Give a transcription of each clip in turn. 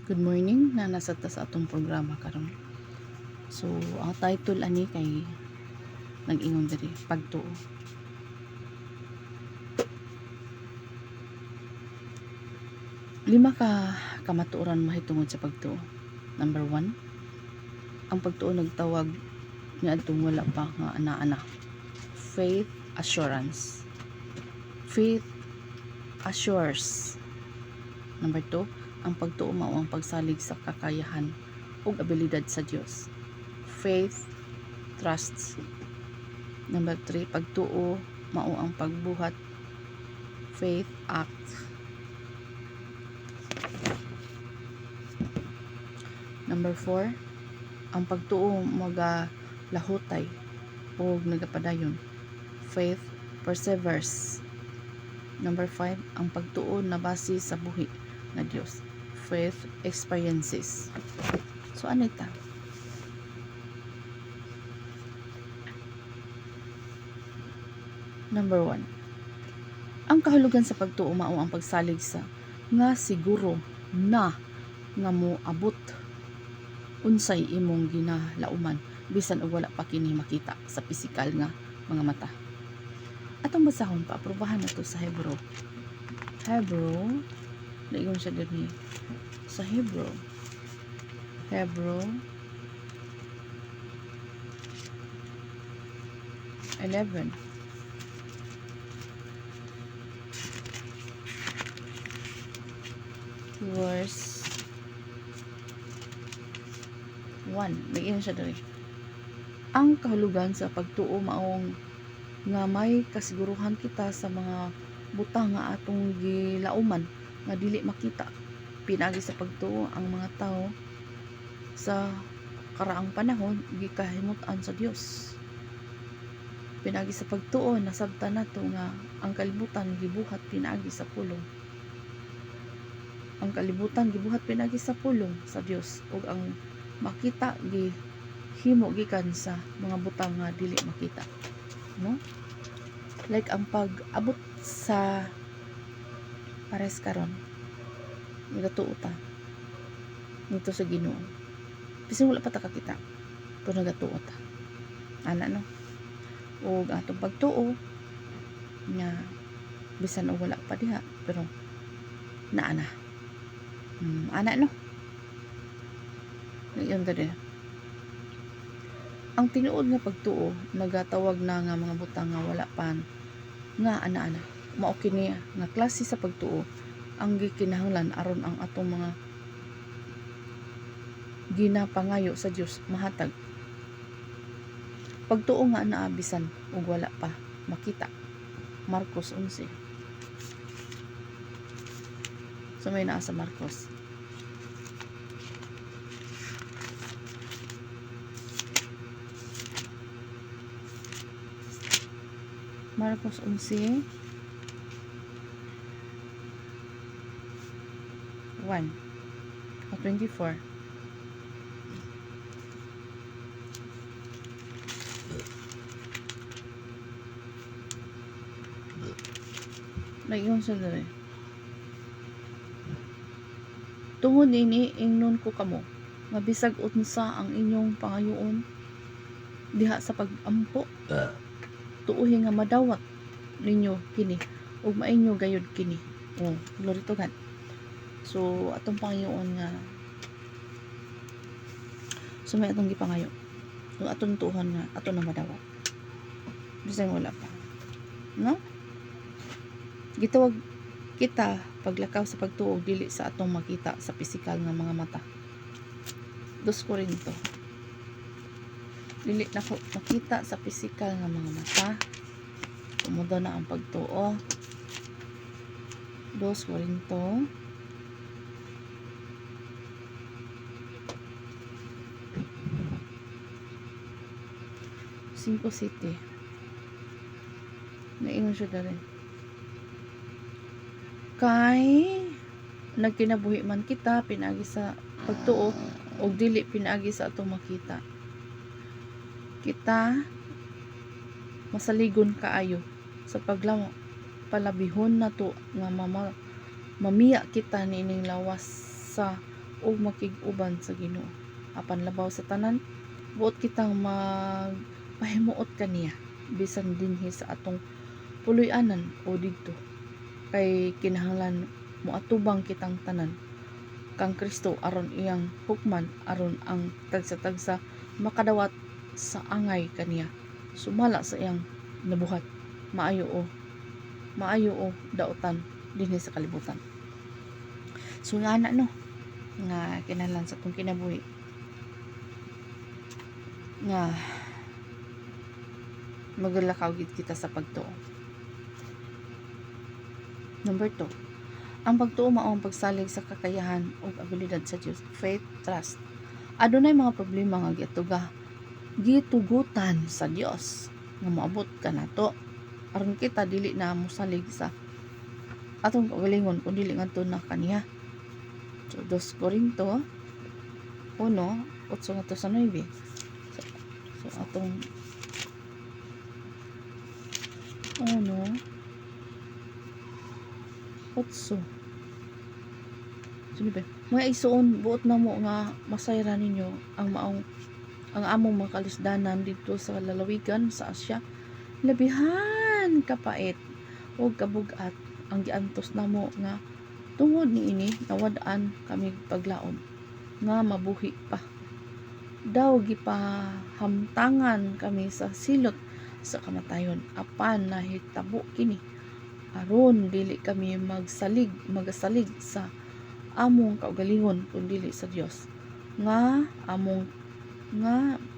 Good morning na nasa ta sa atong programa karon. So, ang title ani kay nag-ingon diri pagtuo. Lima ka kamatuoran mahitungod sa pagtuo. Number 1, ang pagtuo nagtawag niadtong wala pa nga ana-ana. Faith assurance. Faith assures. Number 2, ang pagtuo mao ang pagsalig sa kakayahan ug abilidad sa Dios. Faith trusts. Number 3, pagtuo mao ang pagbuhat. Faith acts. Number 4, ang pagtuo magalahutay o nagapadayon. Faith perseveres. Number 5, ang pagtuo na base sa buhi na Dios. Faith experiences. So ano ita? Number 1, ang kahulugan sa pagtuo mao ang pagsalig sa nga siguro na nga moabot unsay imong ginalauman bisan og wala pa kini makita sa pisikal nga mga mata. Atong basahon pa aprobahan nato sa Hebrew. Naingon siya diri sa Hebrew 11 verse 1. Naingon siya diri. Ang kahulugan sa pagtuo maong nga may kasiguruhan kita sa mga butang nga atong gilauman nga dili makita. Pinagi sa pagtuo ang mga tao sa karaang panahon gikahimut-an sa Dios. Pinagi sa pagtuo nasabtan nato nga ang kalibutan gibuhat pinagi sa pulong. Ang kalibutan gibuhat pinagi sa pulong sa Dios ug ang makita gihimo gikan sa mga butang nga dili makita. No? Like ang pag-abot sa pares karon nagatuo ta nito sa Ginoo bisan wala pa ta kakita pero nagatuo ta ana no ug atong pagtuo nga bisan og wala pa diha pero naana ana no ngayon dere ang tinuod nga pagtuo nagatawag na nga mga butang nga wala pa nga ana-ana mao kini nga klase sa pagtuo ang gikinahanglan aron ang atong mga ginapangayo sa Dios mahatag. Pagtuo nga anaa bisan ug wala pa makita. Marcos 11. So may naa sa Marcos. Marcos 11 1 o 24. Naingon sa dere. Tungod ini ingnon ko kamo nga bisag unsa ang inyong pangayoon diha sa pag-ampo tuuhi nga madawat ninyo kini ug mainyo gayud kini. Glory to God. So atong pangayoon nga may atong gipangayo. So atong tuhan nga ato na madawat. Bisan wala pa. No? Gitawag kita paglakaw sa pagtuo dili sa atong makita sa pisikal nga mga mata. 2 Korinto. Dili na ko makita sa pisikal nga mga mata. Tumudo na ang pagtuo. 2 Korinto 5:7. Naingon siya dali. Kay nagkinabuhi man kita pinagi sa pagtuo o dili pinagi sa atong makita. Kita masaligon kaayo sa palabihon nato nga mamiya kita nining lawas sa ug makig-uban sa Ginoo. Apan labaw sa tanan, buot kitang magpahimuot kaniya bisan dinhi sa atong puloy-anan o didto. Kay kinahanglan moatubang kitang tanan kang Kristo aron iyang hukman aron ang tagsa-tagsa makadawat sa angay kaniya sumala sa iyang nabuhat. Maayo o daotan dinhi sa kalibutan. So nga na no, nga kinahanglan sa atong kinabuhi nga maglakaw gid kita sa pagtuo. Number 2, ang pagtuo mao ang pagsalig sa kakayahan ug abilidad sa Dios, faith, trust. Adunay mga problema nga gitugutan sa Dios nga moabot kanato aron kita dili na mosalig sa atong kaugalingon kun dili ngadto na kaniya. So 2 Corinto 1:8 ngadto sa 9. So atong 1:8. Sino ba? Mga igsoon, buot na mo nga masayra ninyo ang among mga kalisdanan dito sa lalawigan sa Asya. Labihan kapait o kabugat ang giantos namo nga tungod niini nawad-an kami paglaom nga mabuhi pa. Daw gipahamtangan kami sa silot sa kamatayon apan nahitabo kini aron dili kami magasalig sa among kaugalingon kun dili sa Dios nga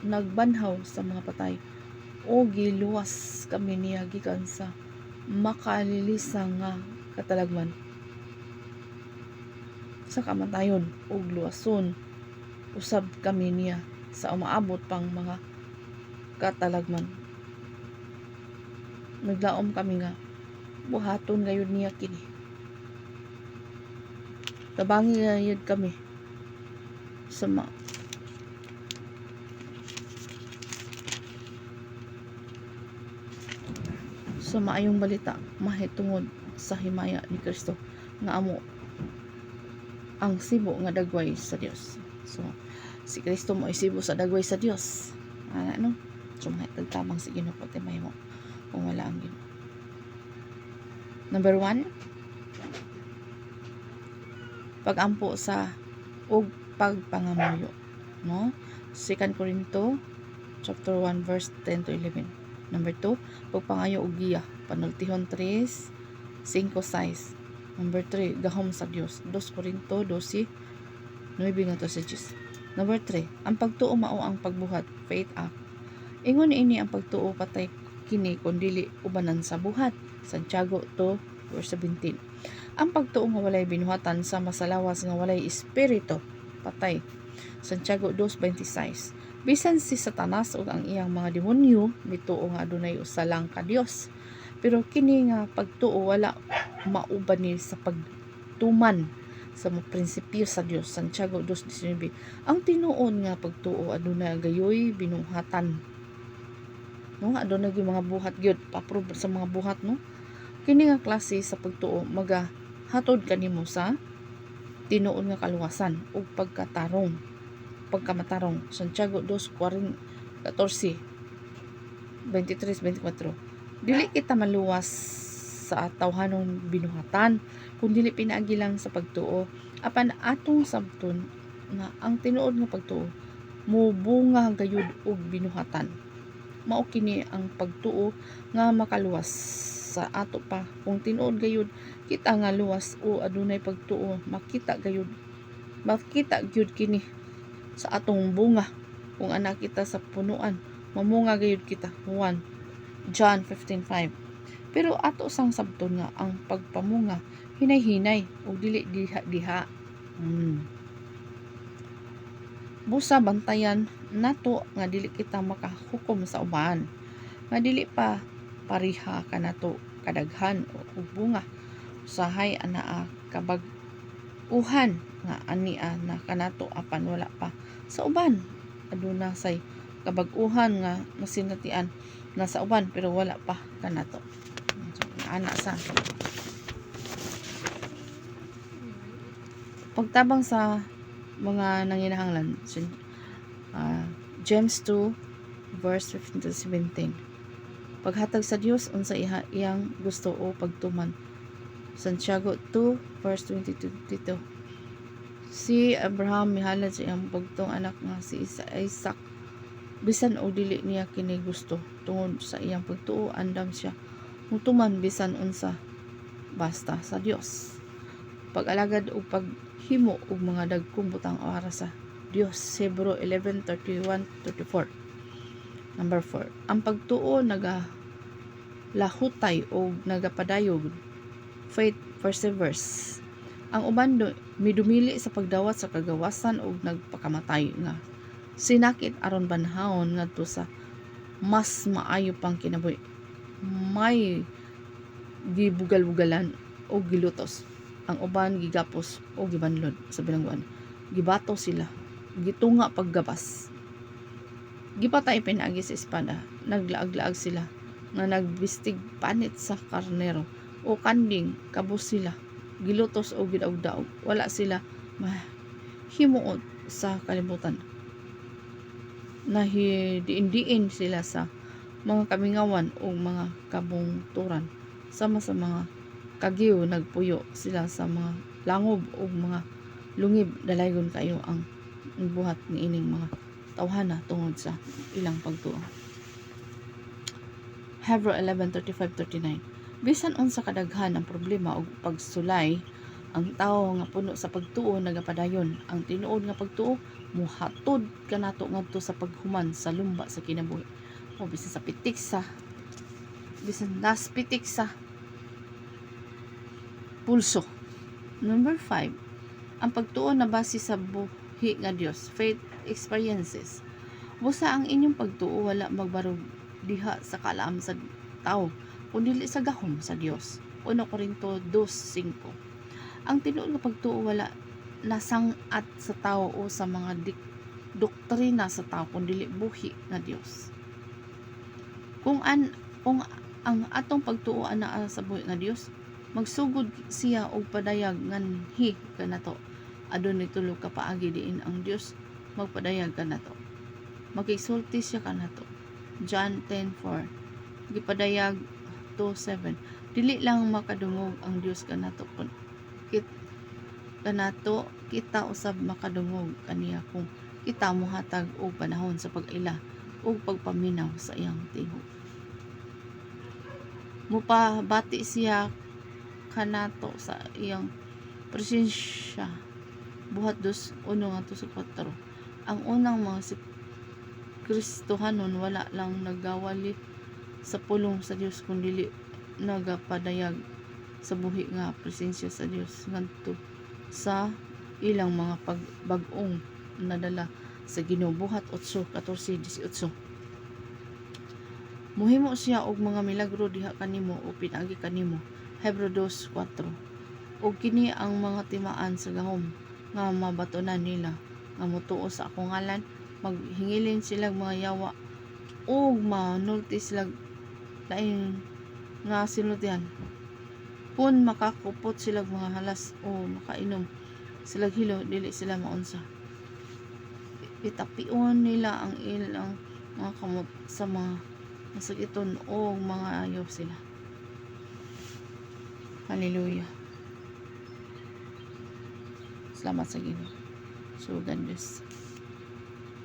nagbanhaw sa mga patay o giluwas kami niya gikan sa makalilisang nga katalagman sa kamatayon ug luwason usab kami niya sa umaabot pang mga katalagman. Naglaom kami nga buhaton gayud niya kini. Tabangi gayud kami sa maayong balita mahitungod sa himaya ni Kristo nga amo ang sibo nga dagway sa Dios. So si Kristo mo isibo sa dagway sa Dios. Ano? So mahitagtabang si Ginoo pati mahimo kung wala ang Ginoo. Number 1, pagampo sa ug pagpangamuyo, no? 2 Corinto chapter 1 verse 10 to 11. Number 2, pagpangayo og giya, panultihon 3:5-6. Number 3, gahom sa Dios, 2 Corinto 12:9 ngadto sa 10. Number 3, ang pagtuo mao ang pagbuhat, faith act. Ingon ini ang pagtuo patay kini kun dili ubanan sa buhat, Santiago 2:17. Ang pagtuo nga walay binuhatan sa masalawas nga walay espiritu, patay, Santiago 2:26. Bisan si Satanas ug ang iyang mga demonyo mituo nga adunay usa lang ka Dios, pero kini nga pagtuo wala mauban ni sa pagtuman sa mga prinsipyo sa Dios, Santiago 2:19. Ang tinuod nga pagtuo adunay gayoy binuhatan, no? Adunay mga buhat gyud pa-approve sa mga buhat, no? Kini nga klase sa pagtuo magahatod kanimo sa tinuod nga kaluwasan ug pagkamatarong, Santiago 2:14-23-24. Dili kita maluwas sa tawhanong binuhatan kun dili pinaagi lang sa pagtuo. Apan atong sabton nga ang tinuod nga pagtuo mubunga gayud og binuhatan. Mao kini ang pagtuo nga makaluwas sa ato pa kung tinuod gayud kita nga luwas o adunay pagtuo, makita gyud kini sa atong bunga. Kung ana kita sa punuan, mamunga gayud kita, 1 John 15:5. Pero ato sang sabton nga ang pagpamunga hinay-hinay ug dili diha. Busa bantayan nato nga dili kita makahukom sa uban, nga dili pa pariha kanato kadaghan og bunga. Usahay anaa kabag-uhan nga ania na kanato apan wala pa sa uban. Aduna say kabag-uhan nga masinatian na sa uban pero wala pa kanato. So, ana sa pagtabang sa mga nanginahanglan. James 2 verse 15 to 17. Paghatag sa Dios unsa iyang gusto o pagtuman. Santiago 2 verse 20 to 22. Si Abraham mihalad sa iyang bugtong anak nga si Isaac, bisan og dili niya kini gusto, tungod sa iyang pagtuo andam siya mutuman bisan unsa, basta sa Dios. Pag-alagad og paghimo og mga dagkong butang para sa Dios. Hebrew 11:31-34. Number 4. Ang pagtuo nagalahutay o nagapadayog. Faith perseveres. Ang uban midumili sa pagdawat sa kagawasan o nagpakamatay nga sinakit aron banhawon ngadto sa mas maayo pang kinabuhi. May gibugal-bugalan o gilutos. Ang uban gigapos o gibanlod sa bilangguan. Gibato sila, gitunga paggabas. Gipatay pinaagi sa espada, naglaag-laag sila nga nagbistig panit sa karnero o kanding, kabus sila, gilutos o gidaog-daog. Wala sila mahimuot sa kalibutan. Nahidiin-diin sila sa mga kamingawan o mga kabungturan. Sama sa mga kagiw nagpuyo sila sa mga langob o mga lungib. Dalaygon kayo ang buhat ni ining mga tawhana tungod sa ilang pagtuo. Hebrew 11:35-39. Bisan unsa kadaghan ang problema o pagsulay, ang tawo nga puno sa pagtuo nagapadayon. Ang tinuod nga pagtuo muhatod kanato ngadto sa paghuman sa lumba sa kinabuhi. O bisan sa pitik sa pitik sa pulso. Number 5. Ang pagtuo na base sa buhi nga Dios, faith experiences. Busa ang inyong pagtuo wala magbarog diha sa kalaam sa tao, kundi sa gahom sa Dios. 1 Corinto 2:5. Ang tinuod nga pagtuo wala nasangat sa tao o sa mga doktrina sa tao, kundi buhi nga Dios. Kung ang atong pagtuo anaa sa buhi nga Dios, magsugod siya og padayag nganhi kanato. Adunay tulo ka paagi diin ang Dios magpadayag kanato. Magkisulti siya kanato. John 10:4. Gipadayag 2:7. Dili lang makadungog ang Dios kanato kita usab makadungog kaniya kung kita mohatag og panahon sa pag-ila ug pagpaminaw sa iyang tingog. Mupabati siya kanato sa iyang presensya. Buhat 2:1-4. Ang unang mga si Kristohanon wala lang nagawali sa pulong sa Dios kundi nagapadayag sa buhi nga presensya sa Dios ngadto sa ilang mga pagbag-ong nadala sa Ginoo. Buhat 8:14-18. Muhimo siya og mga milagro diha kanimo o pinaagi kanimo. Hebrew 2:4. Og kini ang mga timaan sa gahom nga mabatunan nila nga motuo sa akong ngalan, maghingilin sila mga yawa ug manulti sila lain nga sinultihan. Kung makakupot sila mga halas o makainom sila hilo, dili sila maunsa. Itapion nila ang ilang mga kamot sa mga masakiton o mga ayaw sila. Hallelujah. Salamat sa Ginoo. So, God bless.